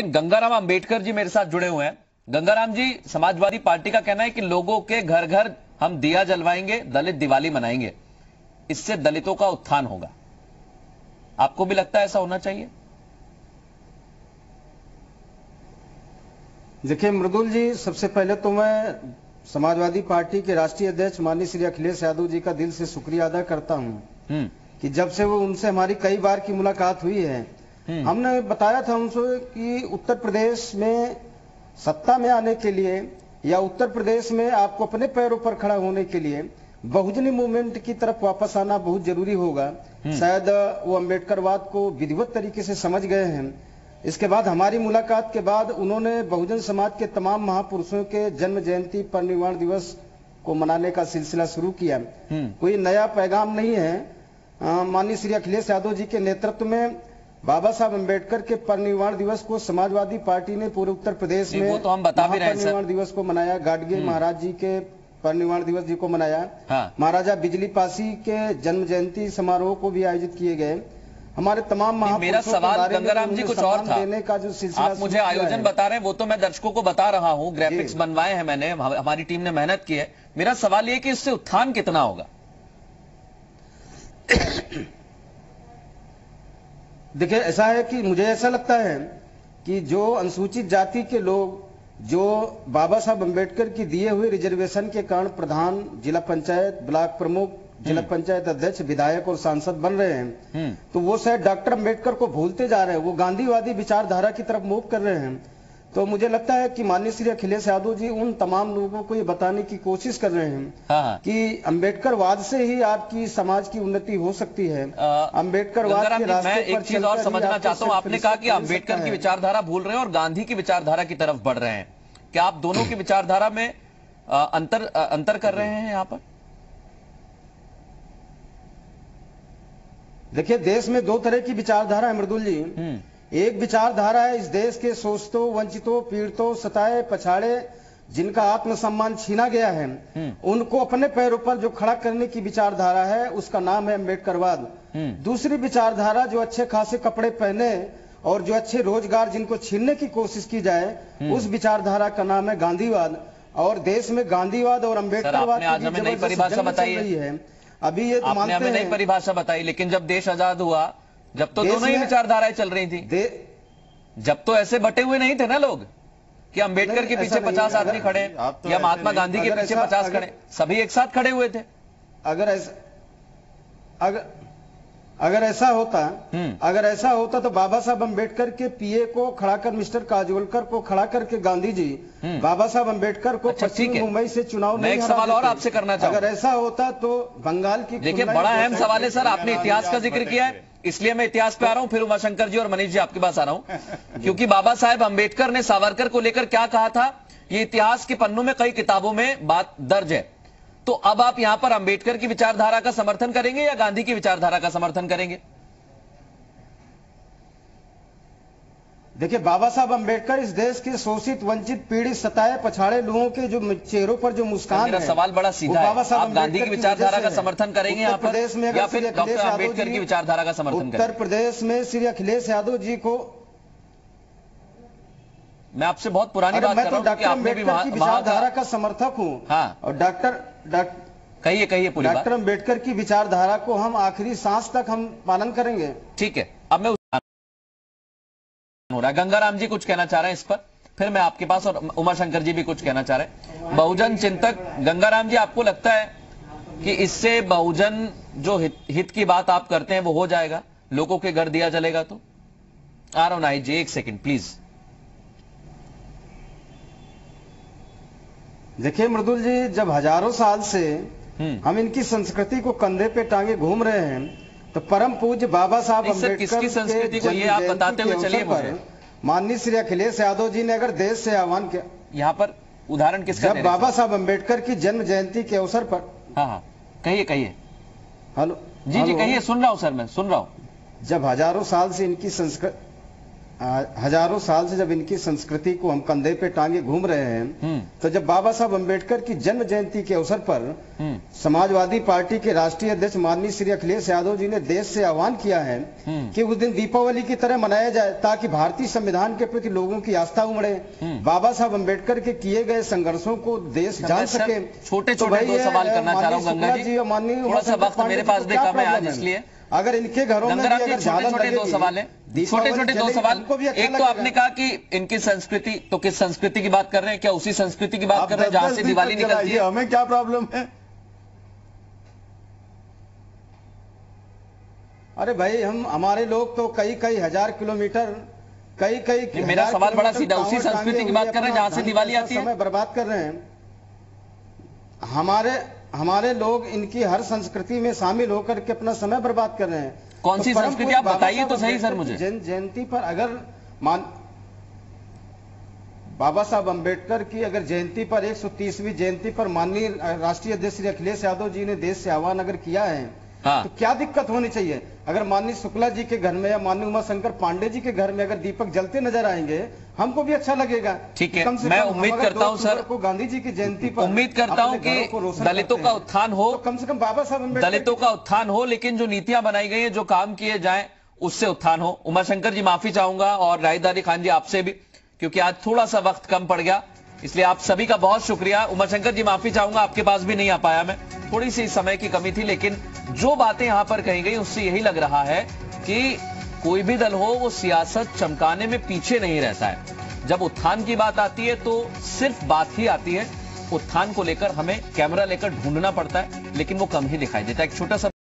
गंगाराम अंबेडकर जी मेरे साथ जुड़े हुए हैं। गंगाराम जी, समाजवादी पार्टी का कहना है कि लोगों के घर घर हम दिया जलवाएंगे, दलित दिवाली मनाएंगे, इससे दलितों का उत्थान होगा। आपको भी लगता है ऐसा होना चाहिए? देखिए मृदुल जी, सबसे पहले तो मैं समाजवादी पार्टी के राष्ट्रीय अध्यक्ष माननीय श्री अखिलेश यादव जी का दिल से शुक्रिया अदा करता हूं कि जब से वो उनसे हमारी कई बार की मुलाकात हुई है, हमने बताया था उनसे कि उत्तर प्रदेश में सत्ता में आने के लिए या उत्तर प्रदेश में आपको अपने पैरों पर खड़ा होने के लिए बहुजनी मूवमेंट की तरफ वापस आना बहुत जरूरी होगा। शायद वो अम्बेडकरवाद को विधिवत तरीके से समझ गए हैं। इसके बाद हमारी मुलाकात के बाद उन्होंने बहुजन समाज के तमाम महापुरुषों के जन्म जयंती परिनिर्वाण दिवस को मनाने का सिलसिला शुरू किया। कोई नया पैगाम नहीं है। माननीय श्री अखिलेश यादव जी के नेतृत्व में बाबा साहब अम्बेडकर के परिनिर्वाण दिवस को समाजवादी पार्टी ने पूरे उत्तर प्रदेश में वो तो हम बता भी रहे हैं सर। परिनिर्वाण दिवस को मनाया। गाडगे महाराज जी के परिनिर्वाण दिवस जी को मनाया। हाँ। महाराजा बिजली पासी के जन्म जयंती समारोह को भी आयोजित किए गए। हमारे तमाम मेरा सवाल गंगाराम जी कुछ और था। देने का जो सिलसिला आप मुझे आयोजन बता रहे हैं, वो तो मैं दर्शकों को बता रहा हूं, ग्राफिक्स बनवाए हैं मैंने, हमारी टीम ने मेहनत की है। मेरा सवाल ये कि इससे उत्थान कितना होगा? देखिए, ऐसा है कि मुझे ऐसा लगता है कि जो अनुसूचित जाति के लोग जो बाबा साहब अम्बेडकर की दिए हुए रिजर्वेशन के कारण प्रधान, जिला पंचायत, ब्लॉक प्रमुख, जिला पंचायत अध्यक्ष, विधायक और सांसद बन रहे हैं, तो वो शायद डॉक्टर अम्बेडकर को भूलते जा रहे हैं, वो गांधीवादी विचारधारा की तरफ मूव कर रहे हैं। तो मुझे लगता है कि माननीय श्री अखिलेश यादव जी उन तमाम लोगों को ये बताने की कोशिश कर रहे हैं कि अम्बेडकरवाद से ही आपकी समाज की उन्नति हो सकती है। अम्बेडकरवाद के रास्ते मैं एक चीज और समझना चाहता हूं। आपने कहा कि अम्बेडकर की विचारधारा भूल रहे हैं और गांधी की विचारधारा की तरफ बढ़ रहे हैं। क्या आप दोनों की विचारधारा में अंतर कर रहे हैं? यहां पर देखिए, देश में दो तरह की विचारधारा है मृदुल जी। एक विचारधारा है इस देश के शोषितों, वंचितों, पीड़ितों, सताए, पछाड़े, जिनका आत्मसम्मान छीना गया है, उनको अपने पैरों पर जो खड़ा करने की विचारधारा है, उसका नाम है अम्बेडकरवाद। दूसरी विचारधारा जो अच्छे खासे कपड़े पहने और जो अच्छे रोजगार जिनको छीनने की कोशिश की जाए, उस विचारधारा का नाम है गांधीवाद। और देश में गांधीवाद और अम्बेडकरवाद की नई परिभाषा बताई है। अभी ये तो आपने हमें नई परिभाषा बताई, लेकिन जब देश आजाद हुआ, जब तो दोनों ही विचारधाराएं चल रही थी, जब तो ऐसे बटे हुए नहीं थे ना लोग कि अंबेडकर के पीछे 50 आदमी खड़े या महात्मा गांधी के पीछे 50 खड़े, सभी एक साथ खड़े हुए थे। अगर ऐसा होता तो बाबा साहब अम्बेडकर के पीए को खड़ा कर, मिस्टर काजोलकर को खड़ा करके गांधी जी बाबा साहब अम्बेडकर को पश्चिम मुंबई से चुनाव नहीं हरा देते। एक सवाल और आपसे करना चाहूंगा। अगर ऐसा होता तो बंगाल की, देखिए बड़ा अहम सवाल है सर, आपने इतिहास का जिक्र किया है, इसलिए मैं इतिहास पे आ रहा हूं, फिर उमाशंकर जी और मनीष जी आपके पास आ रहा हूं, क्योंकि बाबा साहेब अम्बेडकर ने सावरकर को लेकर क्या कहा था, ये इतिहास के पन्नों में कई किताबों में बात दर्ज है। तो अब आप यहां पर अम्बेडकर की विचारधारा का समर्थन करेंगे या गांधी की विचारधारा का समर्थन करेंगे? देखिए, बाबा साहब अम्बेडकर इस देश के शोषित, वंचित, पीड़ित, सताए, पछाड़े लोगों के जो चेहरों पर जो मुस्कान है। सवाल बड़ा सीधा है, आप गांधी की विचारधारा का समर्थन करेंगे यहाँ पर या फिर डॉक्टर अम्बेडकर की विचारधारा का समर्थन करेंगे? उत्तर प्रदेश में श्री अखिलेश यादव जी को, मैं आपसे बहुत पुरानी बात कर रहा हूं, डॉक्टर अम्बेडकर की विचारधारा का समर्थक हूं। हाँ, और कहिए पूरी बात। डॉक्टर अम्बेडकर की विचारधारा को हम आखिरी सांस तक हम पालन करेंगे। ठीक है, अब मैं हो रहा है, गंगाराम जी कुछ कहना चाह रहे हैं इस पर, फिर मैं आपके पास, और उमाशंकर जी भी कुछ कहना चाह रहे हैं। बहुजन चिंतक गंगाराम जी, आपको लगता है कि इससे बहुजन जो हित की बात आप करते हैं वो हो जाएगा, लोगों के घर दिया जलेगा? तो आ रहा हूं नाहिद जी, एक सेकंड प्लीज। देखिए मृदुल जी, जब हजारों साल से हम इनकी संस्कृति को कंधे पे टांगे घूम रहे हैं, तो परम पूज्य बाबा साहब अम्बेडकर किसकी संस्कृति को ये आप बताते हुए चलिए मुझे। माननीय श्री अखिलेश यादव जी ने अगर देश से आह्वान किया, यहाँ पर उदाहरण किसका? जब बाबा साहब अम्बेडकर की जन्म जयंती के अवसर पर। हाँ, कहिए। हेलो जी, कहिए, सुन रहा हूं सर, मैं सुन रहा हूं। जब हजारों साल से इनकी संस्कृति, हजारों साल से जब इनकी संस्कृति को हम कंधे पे टांगे घूम रहे हैं, तो जब बाबा साहब अम्बेडकर की जन्म जयंती के अवसर पर समाजवादी पार्टी के राष्ट्रीय अध्यक्ष माननीय श्री अखिलेश यादव जी ने देश से आह्वान किया है कि उस दिन दीपावली की तरह मनाया जाए, ताकि भारतीय संविधान के प्रति लोगों की आस्था उमड़े, बाबा साहब अम्बेडकर के किए गए संघर्षों को देश जान सके। छोटे छोटे दो सवाल करना चाह रहा हूँ गंगा जी, माननीय थोड़ा सा वक्त मेरे पास भी कम है आज, इसलिए अगर इनके घरों में छोटे छोटे दो सवाल है, छोटे छोटे दो सवाल। एक तो आपने कहा कि इनकी संस्कृति, तो किस संस्कृति की बात कर रहे हैं? क्या उसी संस्कृति की बात कर रहे हैं जहां से दिवाली निकलती है? हमें क्या प्रॉब्लम है? अरे भाई, हमारे लोग तो कई हजार किलोमीटर, कई मेरा सवाल बड़ा सीधा, उसी संस्कृति की बात कर रहे हैं जहां से दिवाली आती है? समय बर्बाद कर रहे हैं। हमारे लोग इनकी हर संस्कृति में शामिल होकर के अपना समय बर्बाद कर रहे हैं। कौन सी संस्कृति आप बताइए तो सही सर मुझे। जयंती पर अगर बाबा साहब अम्बेडकर की अगर जयंती पर 130वीं जयंती पर माननीय राष्ट्रीय अध्यक्ष श्री अखिलेश यादव जी ने देश से आह्वान अगर किया है, तो क्या दिक्कत होनी चाहिए? अगर माननीय शुक्ला जी के घर में या माननीय उमाशंकर पांडे जी के घर में अगर दीपक जलते नजर आएंगे, हमको भी अच्छा लगेगा। ठीक है, मैं उम्मीद करता हूं सर को गांधी जी की जयंती पर उम्मीद करता हूं कि दलितों का उत्थान हो, तो कम से कम बाबा साहब अम्बेडकर दलितों का उत्थान हो, लेकिन जो नीतियां बनाई गई है, जो काम किए जाए, उससे उत्थान हो। उमाशंकर जी माफी चाहूंगा, और राहिदारी खान जी आपसे भी, क्योंकि आज थोड़ा सा वक्त कम पड़ गया, इसलिए आप सभी का बहुत शुक्रिया। उमाशंकर जी माफी चाहूंगा, आपके पास भी नहीं आ पाया मैं, थोड़ी सी समय की कमी थी, लेकिन जो बातें यहां पर कही गई उससे यही लग रहा है कि कोई भी दल हो वो सियासत चमकाने में पीछे नहीं रहता है। जब उत्थान की बात आती है तो सिर्फ बात ही आती है, उत्थान को लेकर हमें कैमरा लेकर ढूंढना पड़ता है, लेकिन वो कम ही दिखाई देता है। एक छोटा सा